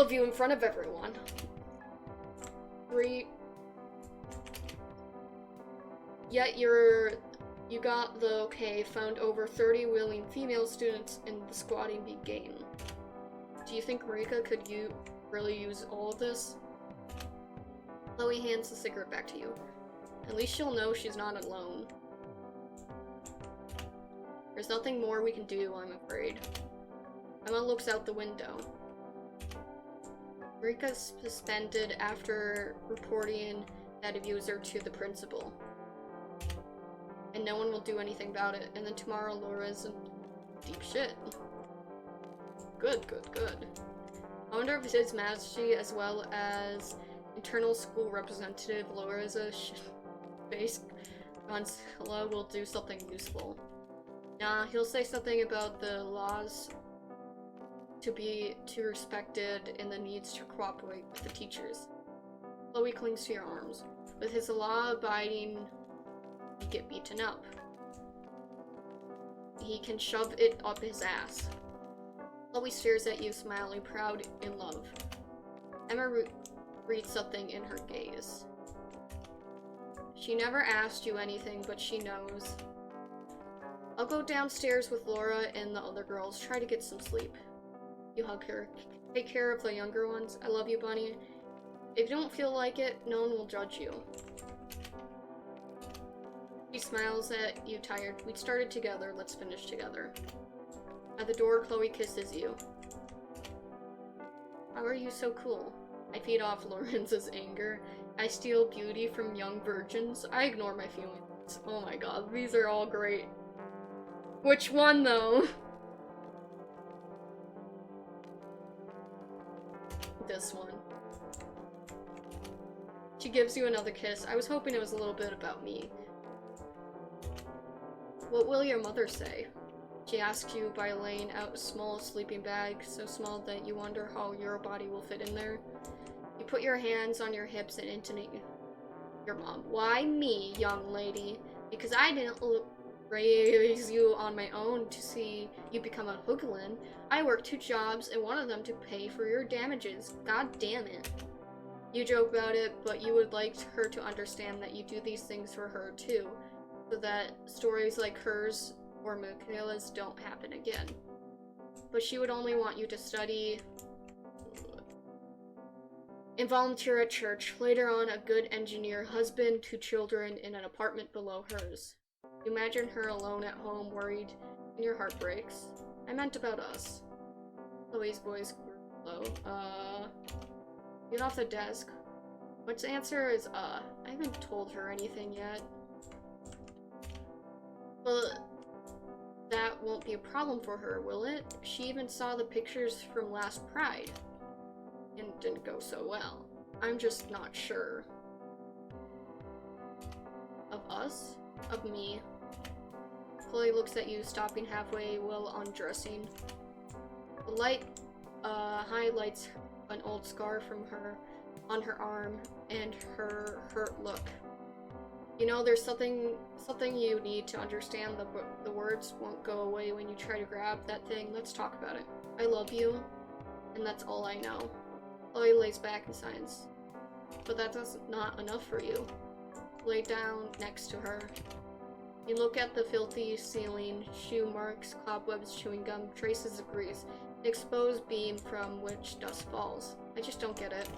of you in front of everyone. 3. Yet you got the okay, found over 30 willing female students in the squatting bee game. Do you think Marika could really use all of this? Chloe hands the cigarette back to you. At least she'll know she's not alone. There's nothing more we can do, I'm afraid. Emma looks out the window. Marika's suspended after reporting that abuser to the principal. And no one will do anything about it. And then tomorrow Laura's in deep shit. Good. I wonder if His Majesty, as well as internal school representative Laura's face Gonzalo, will do something useful. Nah, he'll say something about the laws to be respected and the needs to cooperate with the teachers. Chloe clings to your arms. With his law-abiding, you get beaten up. He can shove it up his ass. Chloe stares at you, smiling, proud in love. Emma reads something in her gaze. She never asked you anything, but she knows. I'll go downstairs with Laura and the other girls, try to get some sleep. You hug her. Take care of the younger ones. I love you, Bunny. If you don't feel like it, no one will judge you. She smiles at you, tired. We started together, let's finish together. At the door, Chloe kisses you. How are you so cool? I feed off Lawrence's anger. I steal beauty from young virgins. I ignore my feelings. Oh my god, these are all great. Which one, though? This one. She gives you another kiss. I was hoping it was a little bit about me. What will your mother say? She asks you by laying out a small sleeping bag, so small that you wonder how your body will fit in there. You put your hands on your hips and intonate your mom. Why me, young lady? Because I didn't raise you on my own to see you become a hoodlum. I worked 2 jobs and one of them to pay for your damages. God damn it. You joke about it, but you would like her to understand that you do these things for her too, so that stories like hers or Michaela's don't happen again. But she would only want you to study and volunteer at church. Later on, a good engineer, husband, 2 children in an apartment below hers. You imagine her alone at home, worried, and your heart breaks. I meant about us. Chloe's voice grew low. Get off the desk. What's the answer is, I haven't told her anything yet. But that won't be a problem for her, will it? She even saw the pictures from last Pride. And it didn't go so well. I'm just not sure. Of us? Of me. Chloe looks at you, stopping halfway while undressing. The light highlights an old scar from her on her arm and her hurt look. You know, there's something you need to understand. The words won't go away when you try to grab that thing. Let's talk about it. I love you, and that's all I know. Chloe lays back in silence. But that's not enough for you. Lay down next to her. You look at the filthy ceiling, shoe marks, cobwebs, chewing gum, traces of grease, an exposed beam from which dust falls. I just don't get it.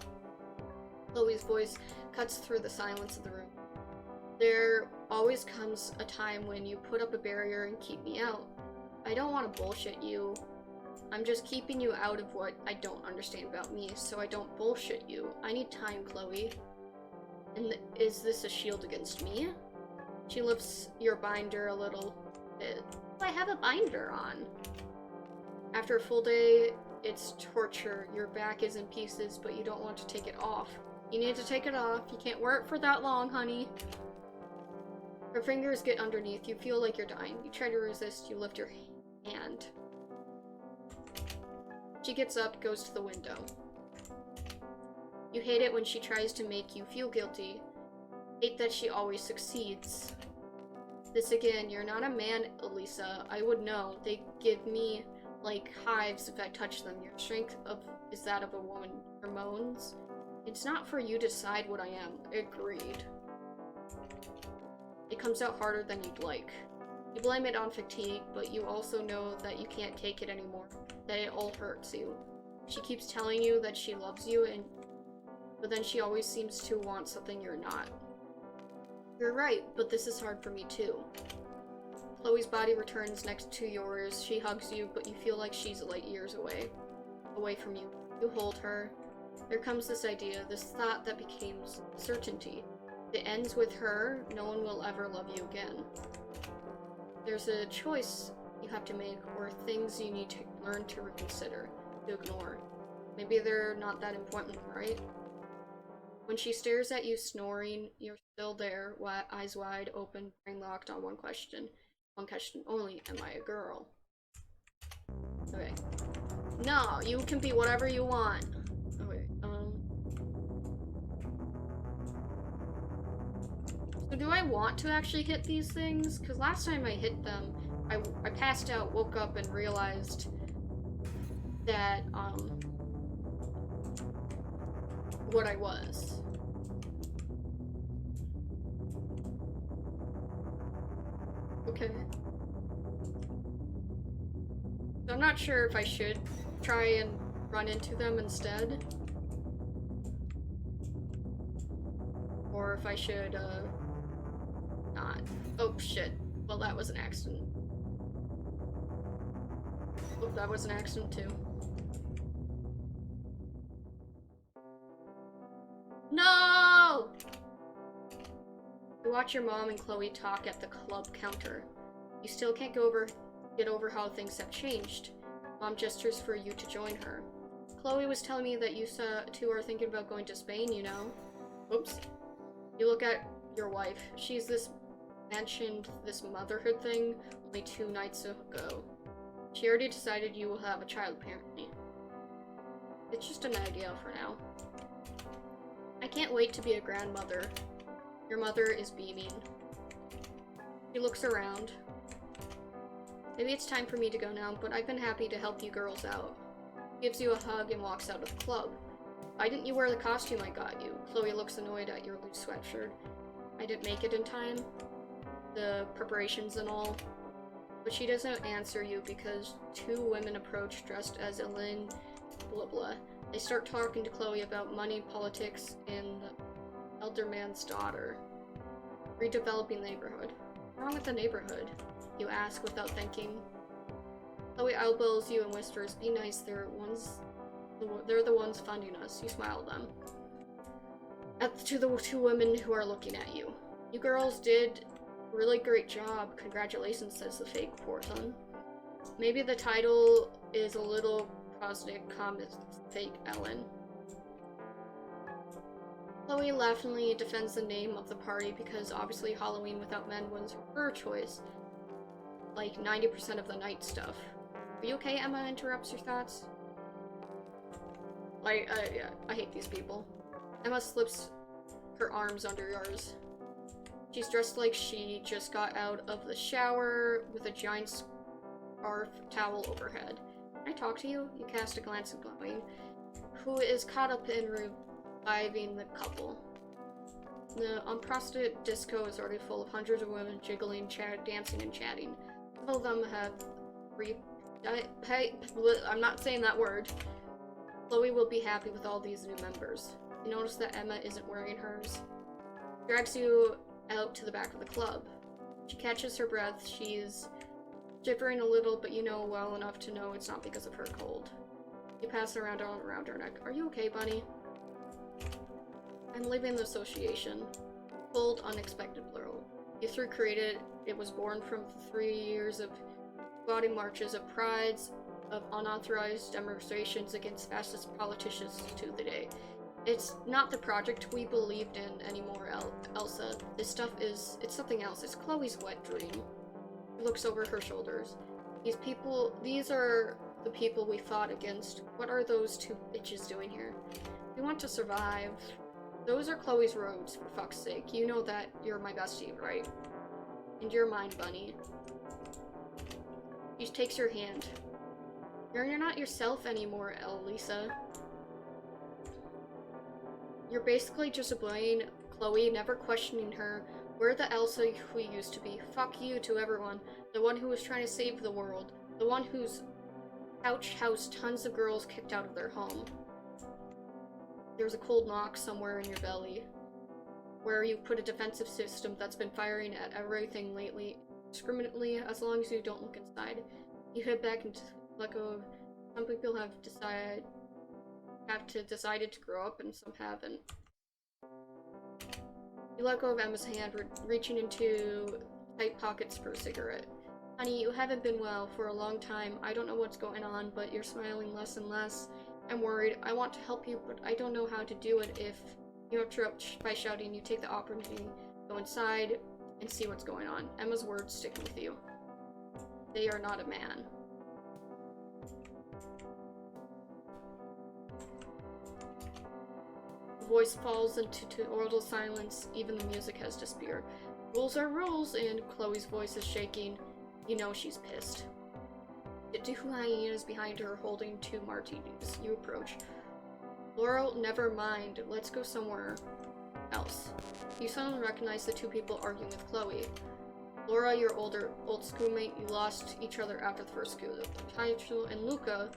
Chloe's voice cuts through the silence of the room. There always comes a time when you put up a barrier and keep me out. I don't want to bullshit you. I'm just keeping you out of what I don't understand about me, so I don't bullshit you. I need time, Chloe. And is this a shield against me? She lifts your binder a little bit. I have a binder on. After a full day it's torture. Your back is in pieces, but you don't want to take it off. You need to take it off. You can't wear it for that long, honey. Her fingers get underneath. You feel like you're dying. You try to resist. You lift your hand. She gets up, goes to the window. You hate it when she tries to make you feel guilty. Hate that she always succeeds. This again, you're not a man, Elisa. I would know. They give me, like, hives if I touch them. Your strength is that of a woman. Hormones? It's not for you to decide what I am. Agreed. It comes out harder than you'd like. You blame it on fatigue, but you also know that you can't take it anymore. That it all hurts you. She keeps telling you that she loves you, but then she always seems to want something you're not. You're right, but this is hard for me too. Chloe's body returns next to yours. She hugs you, but you feel like she's light years away from you. You hold her. There comes this idea, this thought that becomes certainty. If it ends with her, no one will ever love you again. There's a choice you have to make, or things you need to learn to reconsider, to ignore. Maybe they're not that important, right? When she stares at you snoring, you're still there, eyes wide open, brain locked on one question. One question only, am I a girl? Okay. No, you can be whatever you want. Okay, So do I want to actually hit these things? Because last time I hit them, I passed out, woke up, and realized that, what I was. Okay. So I'm not sure if I should try and run into them instead. Or if I should, not. Oh, shit. Well, that was an accident. Oh, that was an accident, too. No! You watch your mom and Chloe talk at the club counter. You still can't get over how things have changed. Mom gestures for you to join her. Chloe was telling me that you two are thinking about going to Spain, you know? Oops. You look at your wife. She's mentioned this motherhood thing only 2 nights ago. She already decided you will have a child, apparently. It's just an idea for now. I can't wait to be a grandmother. Your mother is beaming. She looks around. Maybe it's time for me to go now, but I've been happy to help you girls out. Gives you a hug and walks out of the club. Why didn't you wear the costume I got you? Chloe looks annoyed at your loose sweatshirt. I didn't make it in time. The preparations and all. But she doesn't answer you because 2 women approach dressed as Elaine blah blah. They start talking to Chloe about money, politics, and the elder man's daughter. Redeveloping the neighborhood. What's wrong with the neighborhood? You ask without thinking. Chloe elbows you and whispers, be nice, they're the ones funding us. You smile at them. To the 2 women who are looking at you. You girls did a really great job. Congratulations, says the fake Porton. Maybe the title is a little prosaic, comments fake Ellen. Chloe laughingly defends the name of the party because obviously Halloween without men was her choice. Like 90% of the night stuff. Are you okay, Emma? Interrupts your thoughts. Yeah, I hate these people. Emma slips her arms under yours. She's dressed like she just got out of the shower with a giant scarf towel overhead. Can I talk to you? You cast a glance at Chloe, who is caught up in reviving the couple. The unprostituted disco is already full of hundreds of women jiggling, dancing, and chatting. Some of them have I'm not saying that word. Chloe will be happy with all these new members. You notice that Emma isn't wearing hers. Drags you out to the back of the club. She catches her breath. She's shivering a little, but you know well enough to know it's not because of her cold. You pass around her neck. Are you okay, bunny? I'm leaving the association. Cold, unexpected blow. You 3 created it was born from 3 years of body marches, of prides, of unauthorized demonstrations against fascist politicians to the day. It's not the project we believed in anymore, Elsa. This stuff it's something else. It's Chloe's wet dream. She looks over her shoulders. These are the people we fought against. What are those two bitches doing here? We want to survive. Those are Chloe's roads, for fuck's sake. You know that you're my bestie, right? And you're mine, bunny. She takes your hand. You're not yourself anymore, Elisa. You're basically just obeying Chloe, never questioning her. We're the Elsa we used to be. Fuck you to everyone. The one who was trying to save the world. The one whose couch housed tons of girls kicked out of their home. There's a cold knock somewhere in your belly, where you put a defensive system that's been firing at everything lately, discriminately, as long as you don't look inside. You head back and let go of. Some people have decided to grow up, and some haven't. You let go of Emma's hand, reaching into tight pockets for a cigarette. Honey, you haven't been well for a long time. I don't know what's going on, but you're smiling less and less. I'm worried. I want to help you, but I don't know how to do it. If you interrupt by shouting, you take the opportunity, go inside, and see what's going on. Emma's words stick with you. They are not a man. The voice falls into total silence. Even the music has disappeared. Rules are rules, and Chloe's voice is shaking. You know she's pissed. The two hyenas behind her holding 2 martinis. You approach. Laurel, never mind. Let's go somewhere else. You suddenly recognize the 2 people arguing with Chloe. Laura, your old schoolmate, you lost each other after the first school. Taichu and Luca,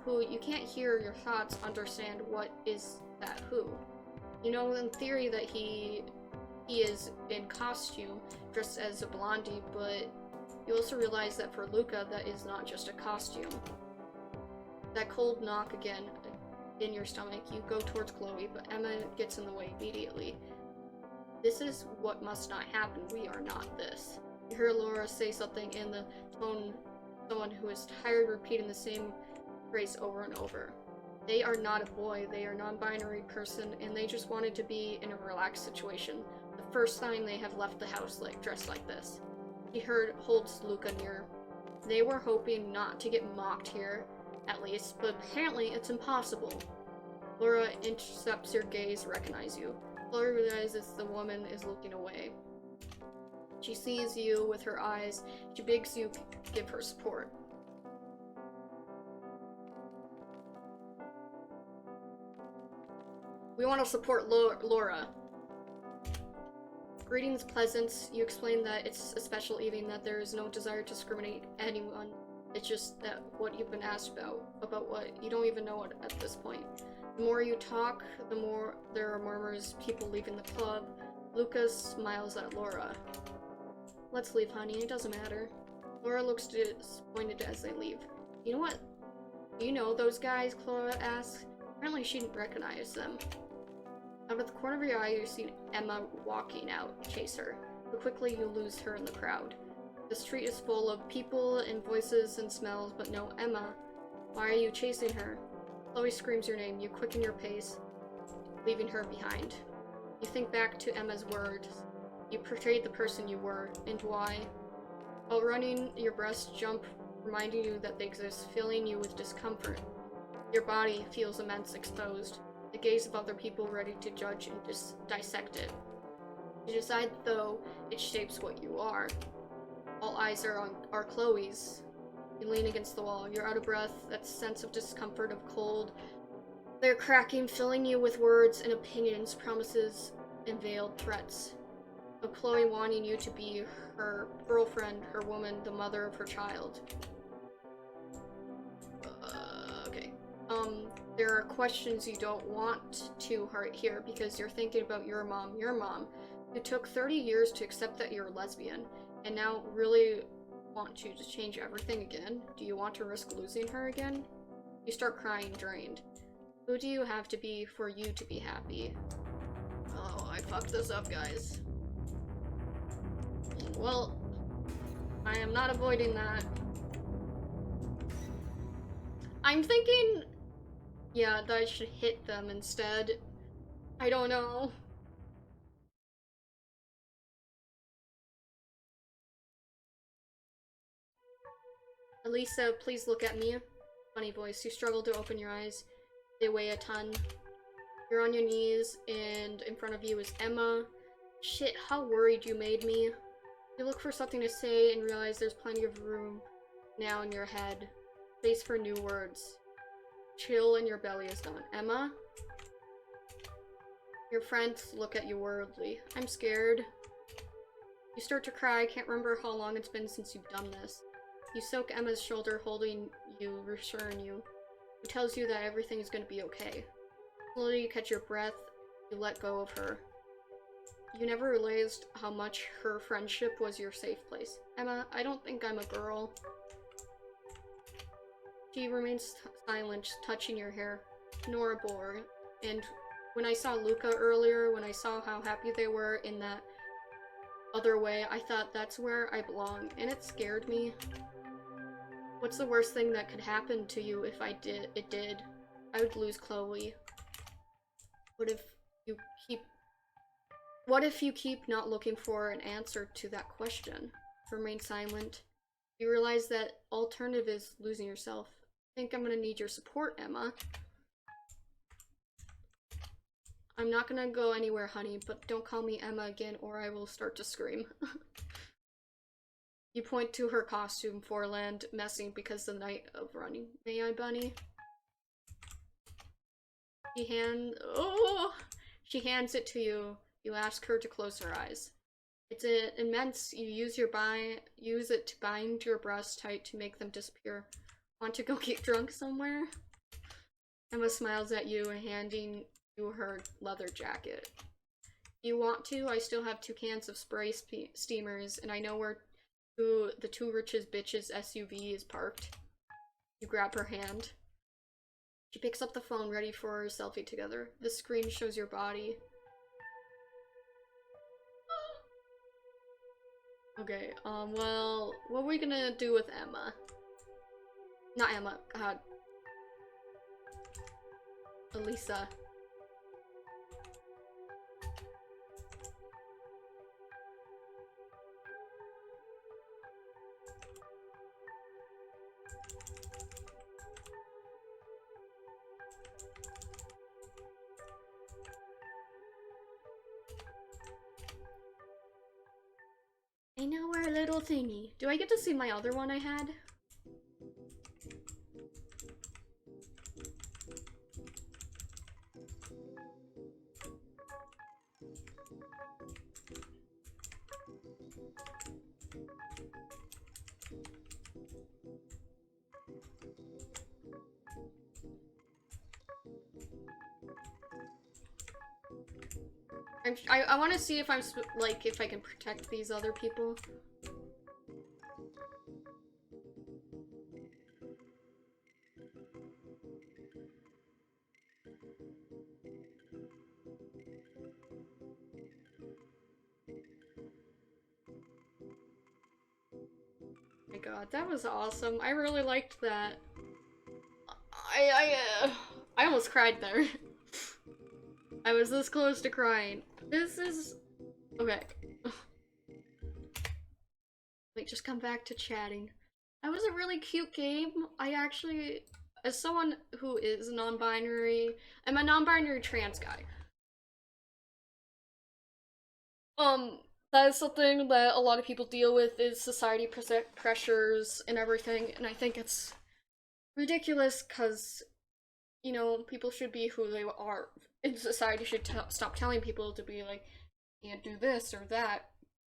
who you can't hear your thoughts, understand what is that who. You know in theory that he is in costume, dressed as a blondie, but you also realize that for Luca, that is not just a costume. That cold knock again in your stomach. You go towards Chloe, but Emma gets in the way immediately. This is what must not happen. We are not this. You hear Laura say something in the tone of someone who is tired repeating the same phrase over and over. They are not a boy, they are a non-binary person, and they just wanted to be in a relaxed situation. The first time they have left the house dressed like this. He holds Luca near. They were hoping not to get mocked here, at least, but apparently it's impossible. Laura intercepts your gaze, recognizes you. Laura realizes the woman is looking away. She sees you with her eyes. She begs you give her support. We want to support Laura. Greetings, Pleasance. You explain that it's a special evening, that there is no desire to discriminate anyone. It's just that what you've been asked about what you don't even know it at this point. The more you talk, the more there are murmurs, people leaving the club. Lucas smiles at Laura. Let's leave, honey. It doesn't matter. Laura looks disappointed as they leave. You know what? Do you know those guys? Laura asks. Apparently she didn't recognize them. Out of the corner of your eye, you see Emma walking out. Chase her. But quickly you lose her in the crowd. The street is full of people and voices and smells, but no Emma. Why are you chasing her? Chloe screams your name. You quicken your pace, leaving her behind. You think back to Emma's words. You portrayed the person you were, and why. While running, your breasts jump, reminding you that they exist, filling you with discomfort. Your body feels immense, exposed. The gaze of other people ready to judge and dissect it. You decide, though, it shapes what you are. All eyes are Chloe's. You lean against the wall. You're out of breath, that sense of discomfort, of cold. They're cracking, filling you with words and opinions, promises, and veiled threats. Of Chloe wanting you to be her girlfriend, her woman, the mother of her child. Okay. There are questions you don't want to hear because you're thinking about your mom. Your mom, who took 30 years to accept that you're a lesbian, and now really want you to change everything again? Do you want to risk losing her again? You start crying, drained. Who do you have to be for you to be happy? Oh, I fucked this up, guys. Well, I am not avoiding that. I'm thinking, yeah, that I should hit them instead. I don't know. Elisa, please look at me. Funny voice. You struggle to open your eyes. They weigh a ton. You're on your knees, and in front of you is Emma. Shit, how worried you made me. You look for something to say and realize there's plenty of room now in your head. Space for new words. Chill in your belly is done. Emma? Your friends look at you worriedly. I'm scared. You start to cry. I can't remember how long it's been since you've done this. You soak Emma's shoulder, holding you, reassuring you. He tells you that everything is going to be okay. Slowly you catch your breath. You let go of her. You never realized how much her friendship was your safe place. Emma, I don't think I'm a girl. She remains silent, touching your hair. Nor bored. And when I saw Luca earlier, when I saw how happy they were in that other way, I thought that's where I belong, and it scared me. What's the worst thing that could happen to you if I did? I would lose Chloe. What if you keep not looking for an answer to that question? Remain silent. You realize that alternative is losing yourself. I think I'm gonna need your support, Emma. I'm not gonna go anywhere, honey, but don't call me Emma again or I will start to scream. You point to her costume, Foreland, messing because the night of running. May I, Bunny? She hands it to you. You ask her to close her eyes. It's immense. You use it to bind your breasts tight to make them disappear. Want to go get drunk somewhere? Emma smiles at you and handing you her leather jacket. You want to? I still have 2 cans of spray steamers, and I know where the 2 richest bitches SUV is parked. You grab her hand. She picks up the phone, ready for a selfie together. The screen shows your body. Okay, well, what are we gonna do with Emma? Not Emma, God. Elisa. I know we're a little thingy. Do I get to see my other one I had? I want to see if I'm like if I can protect these other people. Oh my god, that was awesome. I really liked that. I almost cried there. I was this close to crying. This is... Okay. Wait, just come back to chatting. That was a really cute game. I actually, as someone who is non-binary, I'm a non-binary trans guy. That is something that a lot of people deal with is society pressures and everything, and I think it's ridiculous because, you know, people should be who they are. And society should stop telling people to be like, can't do this or that.